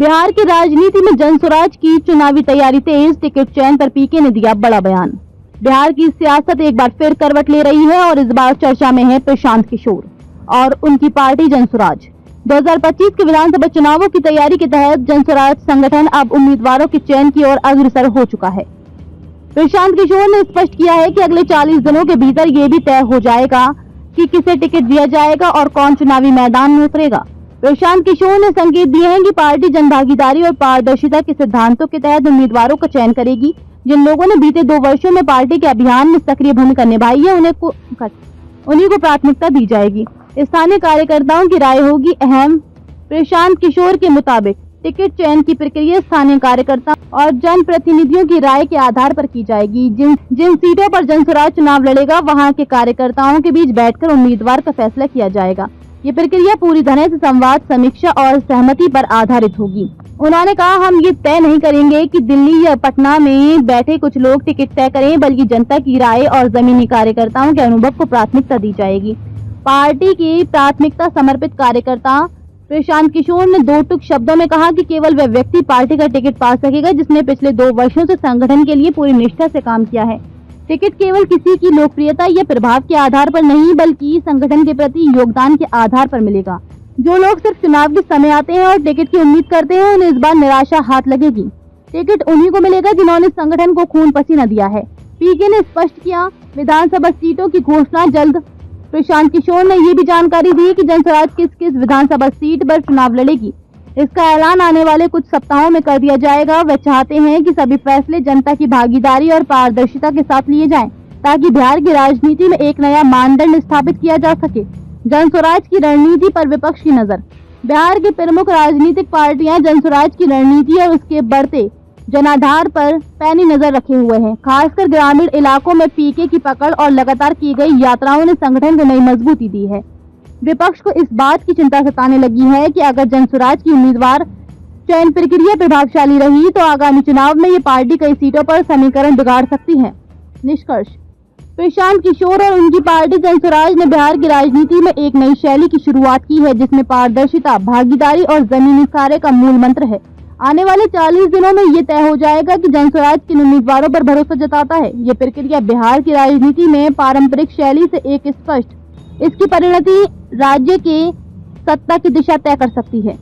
बिहार की राजनीति में जनसुराज की चुनावी तैयारी तेज, टिकट चयन पर पीके ने दिया बड़ा बयान। बिहार की सियासत एक बार फिर करवट ले रही है और इस बार चर्चा में है प्रशांत किशोर और उनकी पार्टी जनसुराज। 2025 के विधानसभा चुनावों की तैयारी के तहत जनसुराज संगठन अब उम्मीदवारों के चयन की ओर अग्रसर हो चुका है। प्रशांत किशोर ने स्पष्ट किया है कि अगले 40 दिनों के भीतर ये भी तय हो जाएगा कि किसे टिकट दिया जाएगा और कौन चुनावी मैदान में उतरेगा। प्रशांत किशोर ने संकेत दिए हैं कि पार्टी जनभागीदारी और पारदर्शिता के सिद्धांतों के तहत उम्मीदवारों का चयन करेगी। जिन लोगों ने बीते 2 वर्षों में पार्टी के अभियान में सक्रिय भूमिका निभाई है उन्हीं को प्राथमिकता दी जाएगी। स्थानीय कार्यकर्ताओं की राय होगी अहम। प्रशांत किशोर के मुताबिक टिकट चयन की प्रक्रिया स्थानीय कार्यकर्ताओं और जनप्रतिनिधियों की राय के आधार पर की जाएगी। जिन सीटों पर जनसुराज चुनाव लड़ेगा वहां के कार्यकर्ताओं के बीच बैठकर उम्मीदवार का फैसला किया जाएगा। ये प्रक्रिया पूरी तरह से संवाद, समीक्षा और सहमति पर आधारित होगी। उन्होंने कहा, हम ये तय नहीं करेंगे कि दिल्ली या पटना में बैठे कुछ लोग टिकट तय करें, बल्कि जनता की राय और जमीनी कार्यकर्ताओं के अनुभव को प्राथमिकता दी जाएगी। पार्टी की प्राथमिकता समर्पित कार्यकर्ता। प्रशांत किशोर ने 2 टूक शब्दों में कहा कि केवल वह व्यक्ति पार्टी का टिकट पा सकेगा जिसने पिछले 2 वर्षों से संगठन के लिए पूरी निष्ठा से काम किया है। टिकट केवल किसी की लोकप्रियता या प्रभाव के आधार पर नहीं, बल्कि संगठन के प्रति योगदान के आधार पर मिलेगा। जो लोग सिर्फ चुनाव के समय आते हैं और टिकट की उम्मीद करते हैं, उन्हें इस बार निराशा हाथ लगेगी। टिकट उन्हीं को मिलेगा जिन्होंने संगठन को खून पसीना दिया है। पीके ने स्पष्ट किया, विधानसभा सीटों की घोषणा जल्द। प्रशांत किशोर ने ये भी जानकारी दी कि जनसुराज किस विधानसभा सीट पर चुनाव लड़ेगी, इसका ऐलान आने वाले कुछ सप्ताहों में कर दिया जाएगा। वे चाहते हैं कि सभी फैसले जनता की भागीदारी और पारदर्शिता के साथ लिए जाएं, ताकि बिहार की राजनीति में एक नया मानदंड स्थापित किया जा सके। जनसुराज की रणनीति पर विपक्ष की नजर। बिहार की प्रमुख राजनीतिक पार्टियां जनसुराज की रणनीति और उसके बढ़ते जनाधार पर पैनी नजर रखे हुए हैं। खासकर ग्रामीण इलाकों में पीके की पकड़ और लगातार की गई यात्राओं ने संगठन को नई मजबूती दी है। विपक्ष को इस बात की चिंता सताने लगी है कि अगर जनसुराज की उम्मीदवार चयन प्रक्रिया प्रभावशाली रही तो आगामी चुनाव में ये पार्टी कई सीटों पर समीकरण बिगाड़ सकती है। निष्कर्ष, प्रशांत किशोर और उनकी पार्टी जनसुराज ने बिहार की राजनीति में एक नई शैली की शुरुआत की है, जिसमें पारदर्शिता, भागीदारी और जमीनी कार्य का मूल मंत्र है। आने वाले 40 दिनों में ये तय हो जाएगा कि जनसुराज किन उम्मीदवारों पर भरोसा जताता है। ये प्रक्रिया बिहार की राजनीति में पारंपरिक शैली से एक स्पष्ट, इसकी परिणति राज्य के सत्ता की दिशा तय कर सकती है।